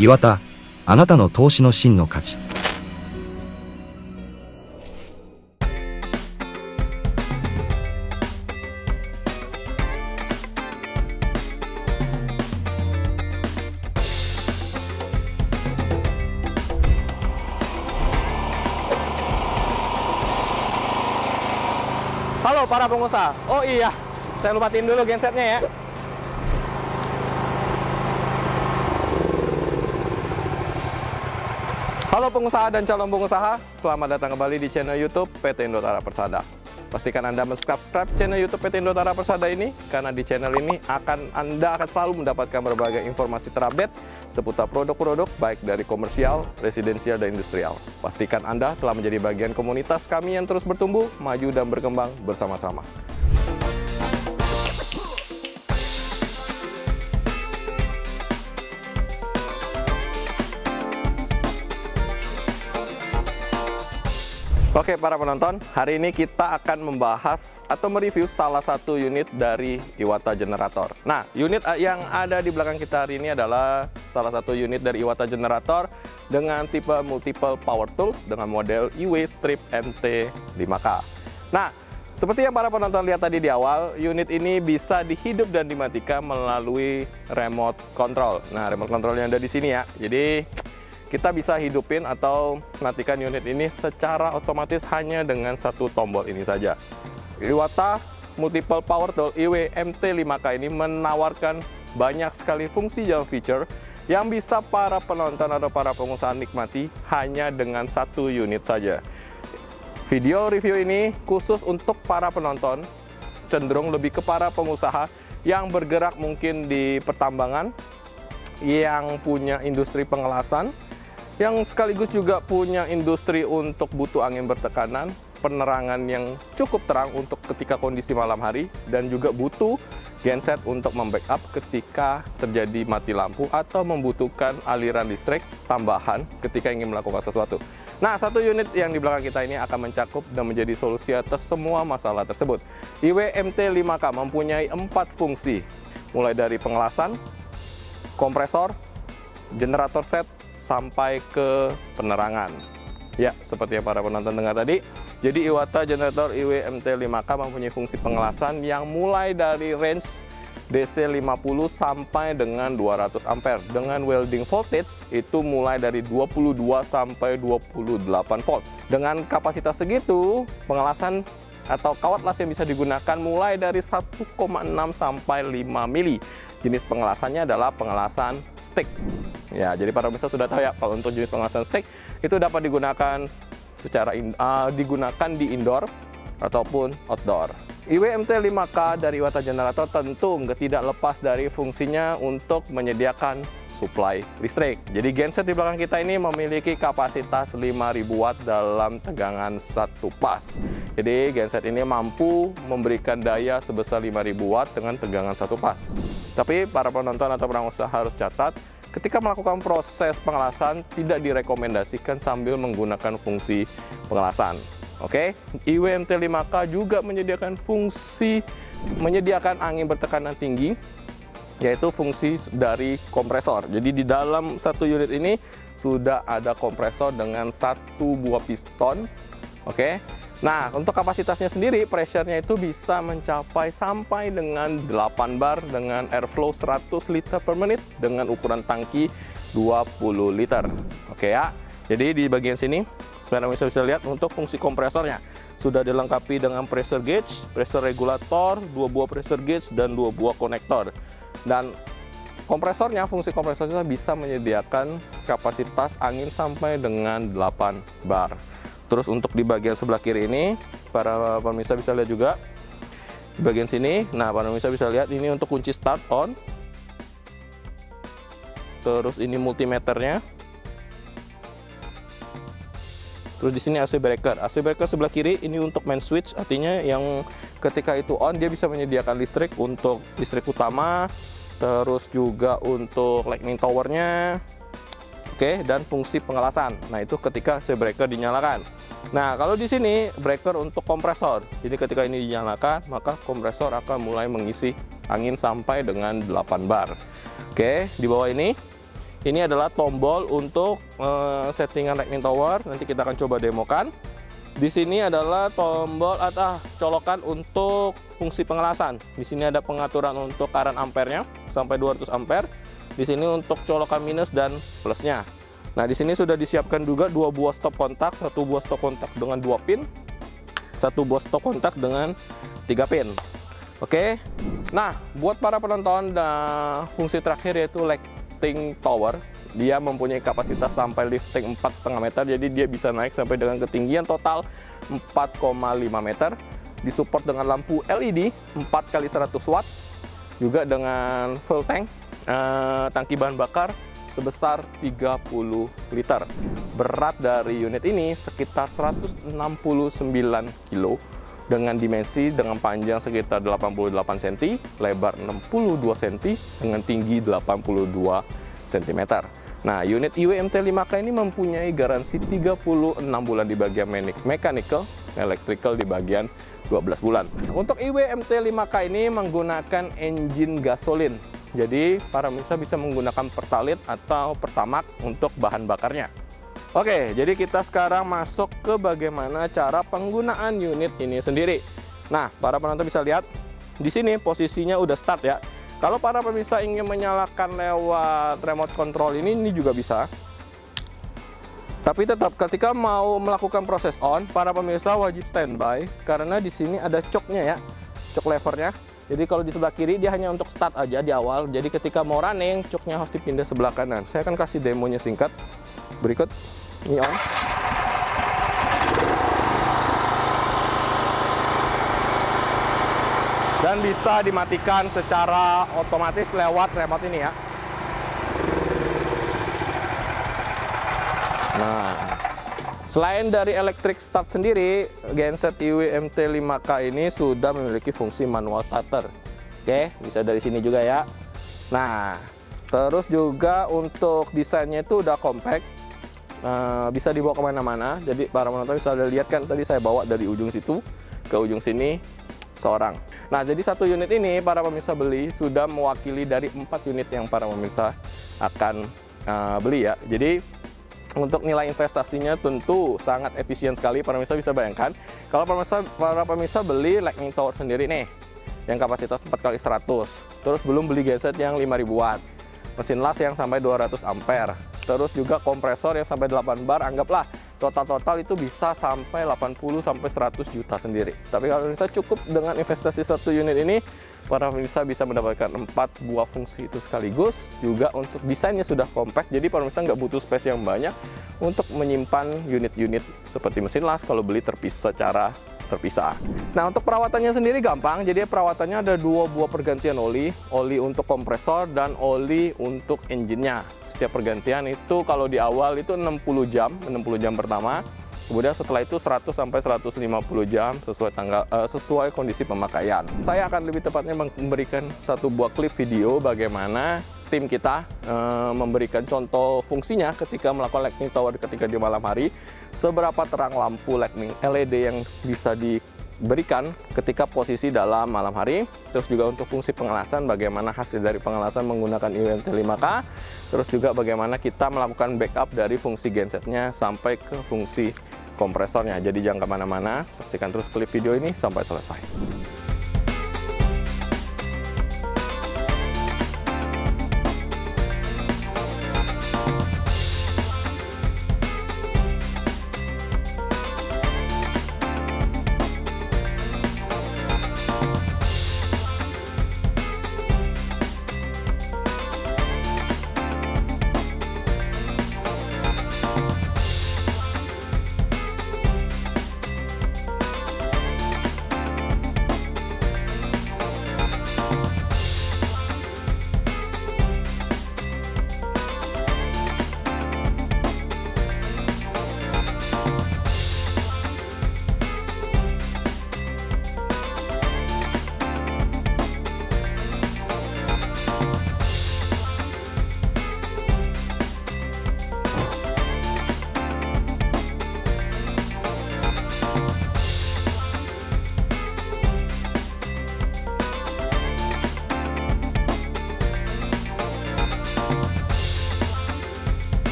岩田、あなたの投資の真の価値。Halo para pengusaha. Oh iya, saya lupain dulu gensetnya ya. Halo pengusaha dan calon pengusaha, selamat datang kembali di channel YouTube PT Indotara Persada. Pastikan Anda subscribe channel YouTube PT Indotara Persada ini, karena di channel ini Anda akan selalu mendapatkan berbagai informasi terupdate seputar produk-produk baik dari komersial, residensial, dan industrial. Pastikan Anda telah menjadi bagian komunitas kami yang terus bertumbuh, maju, dan berkembang bersama-sama. Oke para penonton, hari ini kita akan membahas atau mereview salah satu unit dari Iwata Generator. Nah, unit yang ada di belakang kita hari ini adalah salah satu unit dari Iwata Generator dengan tipe multiple power tools dengan model IW Strip MT 5K. Nah, seperti yang para penonton lihat tadi di awal, unit ini bisa dihidup dan dimatikan melalui remote control. Nah, remote control yang ada di sini ya. Jadi kita bisa hidupin atau matikan unit ini secara otomatis hanya dengan satu tombol ini saja. Iwata Multiple Power Tool IW MT5K ini menawarkan banyak sekali fungsi dan feature yang bisa para penonton atau para pengusaha nikmati hanya dengan satu unit saja. Video review ini khusus untuk para penonton, cenderung lebih ke para pengusaha yang bergerak mungkin di pertambangan, yang punya industri pengelasan, yang sekaligus juga punya industri untuk butuh angin bertekanan, penerangan yang cukup terang untuk ketika kondisi malam hari, dan juga butuh genset untuk membackup ketika terjadi mati lampu atau membutuhkan aliran listrik tambahan ketika ingin melakukan sesuatu. Nah, satu unit yang di belakang kita ini akan mencakup dan menjadi solusi atas semua masalah tersebut. IW MT5K mempunyai 4 fungsi, mulai dari pengelasan, kompresor, generator set, sampai ke penerangan. Ya, seperti yang para penonton dengar tadi. Jadi Iwata Generator IW MT5K mempunyai fungsi pengelasan yang mulai dari range DC 50 sampai dengan 200 ampere. Dengan welding voltage itu mulai dari 22 sampai 28 volt. Dengan kapasitas segitu, pengelasan atau kawat las yang bisa digunakan mulai dari 1,6 sampai 5 mili. Jenis pengelasannya adalah pengelasan stick. Ya, jadi para pemirsa sudah tahu ya, kalau untuk jenis pengelasan stick itu dapat digunakan secara digunakan di indoor ataupun outdoor. IW MT5K dari Iwata Generator tentu tidak lepas dari fungsinya untuk menyediakan suplai listrik. Jadi genset di belakang kita ini memiliki kapasitas 5000 watt dalam tegangan satu pas. Jadi genset ini mampu memberikan daya sebesar 5000 watt dengan tegangan satu pas. Tapi para penonton atau pengusaha harus catat, ketika melakukan proses pengelasan tidak direkomendasikan sambil menggunakan fungsi pengelasan. Oke, IW MT5K juga menyediakan fungsi angin bertekanan tinggi, yaitu fungsi dari kompresor. Jadi di dalam satu unit ini sudah ada kompresor dengan satu buah piston. Oke. Nah, untuk kapasitasnya sendiri, pressure-nya itu bisa mencapai sampai dengan 8 bar dengan airflow 100 liter per menit dengan ukuran tangki 20 liter. Oke ya. Jadi di bagian sini kalian bisa lihat untuk fungsi kompresornya sudah dilengkapi dengan pressure gauge, pressure regulator, 2 buah pressure gauge, dan 2 buah konektor. Dan kompresornya, fungsi kompresornya bisa menyediakan kapasitas angin sampai dengan 8 bar. Terus untuk di bagian sebelah kiri ini, para pemirsa bisa lihat juga di bagian sini. Nah, para pemirsa bisa lihat ini untuk kunci start on. Terus ini multimeternya. Terus di sini AC breaker. AC breaker sebelah kiri ini untuk main switch, artinya yang ketika itu on dia bisa menyediakan listrik untuk listrik utama, terus juga untuk lightning towernya, oke, dan fungsi pengelasan. Nah, itu ketika AC breaker dinyalakan. Nah, kalau di sini breaker untuk kompresor. Jadi ketika ini dinyalakan, maka kompresor akan mulai mengisi angin sampai dengan 8 bar. Oke, di bawah ini Ini adalah tombol untuk settingan lightning tower. Nanti kita akan coba demokan. Di sini adalah tombol atau colokan untuk fungsi pengelasan. Di sini ada pengaturan untuk current ampere-nya sampai 200 ampere. Di sini untuk colokan minus dan plusnya. Nah, di sini sudah disiapkan juga 2 buah stop kontak, 1 buah stop kontak dengan 2 pin, 1 buah stop kontak dengan 3 pin. Oke. Nah, buat para penonton, fungsi terakhir yaitu lifting tower. Dia mempunyai kapasitas sampai lifting 4,5 meter, jadi dia bisa naik sampai dengan ketinggian total 4,5 meter. Disupport dengan lampu LED 4 x 100 watt, juga dengan full tank, tangki bahan bakar sebesar 30 liter. Berat dari unit ini sekitar 169 kg dengan dimensi dengan panjang sekitar 88 cm, lebar 62 cm dengan tinggi 82 cm. Nah, unit IW-MT5K ini mempunyai garansi 36 bulan di bagian mechanical, electrical di bagian 12 bulan. Untuk IW-MT5K ini menggunakan engine gasolin. Jadi, para pemirsa bisa menggunakan Pertalite atau Pertamax untuk bahan bakarnya. Oke, jadi kita sekarang masuk ke bagaimana cara penggunaan unit ini sendiri. Nah, para penonton bisa lihat, di sini posisinya udah start ya. Kalau para pemirsa ingin menyalakan lewat remote control ini juga bisa. Tapi tetap ketika mau melakukan proses on, para pemirsa wajib standby karena di sini ada coknya ya, cok levernya. Jadi kalau di sebelah kiri dia hanya untuk start aja di awal. Jadi ketika mau running, coknya harus dipindah sebelah kanan. Saya akan kasih demonya singkat. Berikut, ini on. Dan bisa dimatikan secara otomatis lewat remote ini ya. Nah, selain dari electric start sendiri, genset IW-MT5K ini sudah memiliki fungsi manual starter. Oke, bisa dari sini juga ya. Nah, terus juga untuk desainnya itu udah compact, bisa dibawa kemana-mana. Jadi para penonton bisa lihat kan, tadi saya bawa dari ujung situ ke ujung sini seorang. Nah, jadi satu unit ini para pemirsa beli sudah mewakili dari 4 unit yang para pemirsa akan beli ya. Jadi untuk nilai investasinya tentu sangat efisien sekali. Para pemirsa bisa bayangkan kalau para pemirsa beli lightning tower sendiri nih yang kapasitas 4 x 100, terus belum beli genset yang 5000 watt, mesin las yang sampai 200 ampere, terus juga kompresor yang sampai 8 bar, anggaplah total itu bisa sampai 80 sampai 100 juta sendiri. Tapi kalau pemirsa cukup dengan investasi satu unit ini, para pemirsa bisa mendapatkan 4 buah fungsi itu sekaligus. Juga untuk desainnya sudah compact, jadi para pemirsa nggak butuh space yang banyak untuk menyimpan unit-unit seperti mesin las kalau beli secara terpisah. Nah, untuk perawatannya sendiri gampang. Jadi perawatannya ada 2 buah pergantian oli untuk kompresor dan oli untuk engine-nya. Setiap pergantian itu kalau di awal itu 60 jam pertama. Kemudian setelah itu 100 sampai 150 jam sesuai kondisi pemakaian. Saya akan lebih tepatnya memberikan satu buah klip video bagaimana tim kita memberikan contoh fungsinya ketika melakukan lightning tower ketika di malam hari, seberapa terang lampu lightning LED yang bisa diberikan ketika posisi dalam malam hari, terus juga untuk fungsi pengelasan, bagaimana hasil dari pengelasan menggunakan IW-MT5K, terus juga bagaimana kita melakukan backup dari fungsi gensetnya sampai ke fungsi kompresornya. Jadi jangan kemana-mana, saksikan terus klip video ini sampai selesai.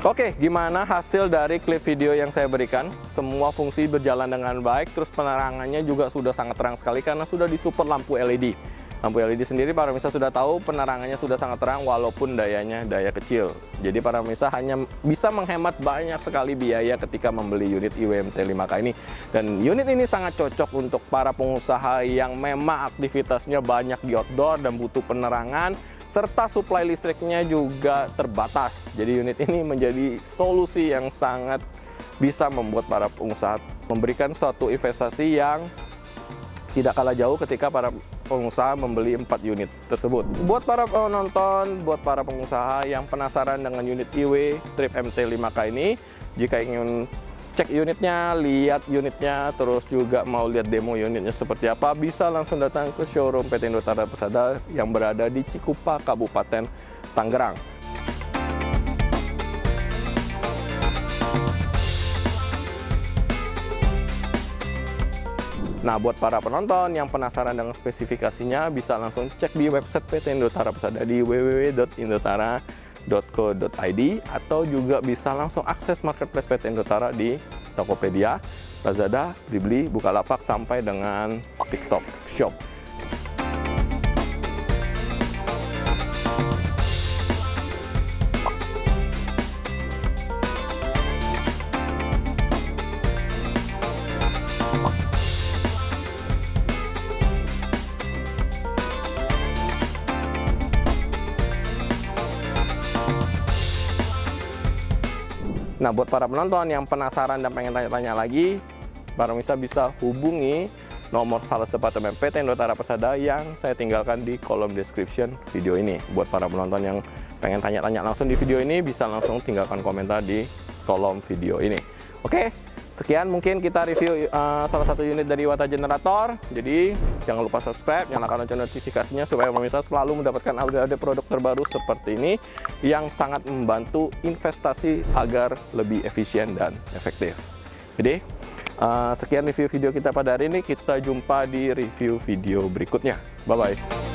Oke, gimana hasil dari klip video yang saya berikan? Semua fungsi berjalan dengan baik, terus penerangannya juga sudah sangat terang sekali karena sudah disupport lampu LED. Lampu LED sendiri para pemirsa sudah tahu penerangannya sudah sangat terang walaupun dayanya daya kecil. Jadi para pemirsa hanya bisa menghemat banyak sekali biaya ketika membeli unit IWMT 5K ini. Dan unit ini sangat cocok untuk para pengusaha yang memang aktivitasnya banyak di outdoor dan butuh penerangan, serta suplai listriknya juga terbatas. Jadi unit ini menjadi solusi yang sangat bisa membuat para pengusaha memberikan suatu investasi yang tidak kalah jauh ketika para pengusaha membeli 4 unit tersebut. Buat para penonton, buat para pengusaha yang penasaran dengan unit IW Strip MT 5K ini, jika ingin cek unitnya, lihat unitnya, terus juga mau lihat demo unitnya seperti apa, bisa langsung datang ke showroom PT Indotara Persada yang berada di Cikupa, Kabupaten Tangerang. Nah, buat para penonton yang penasaran dengan spesifikasinya, bisa langsung cek di website PT Indotara Persada di www.indotara.co.id atau juga bisa langsung akses marketplace PT Indotara di Tokopedia, Lazada, Blibli, Bukalapak sampai dengan TikTok Shop. Nah, buat para penonton yang penasaran dan pengen tanya-tanya lagi, para pemirsa bisa hubungi nomor sales departemen PT Indotara Persada yang saya tinggalkan di kolom description video ini. Buat para penonton yang pengen tanya-tanya langsung di video ini, bisa langsung tinggalkan komentar di kolom video ini. Oke, sekian mungkin kita review salah satu unit dari Iwata Generator. Jadi jangan lupa subscribe, nyalakan lonceng notifikasinya supaya pemirsa selalu mendapatkan update produk terbaru seperti ini yang sangat membantu investasi agar lebih efisien dan efektif. Jadi sekian review video kita pada hari ini. Kita jumpa di review video berikutnya. Bye bye.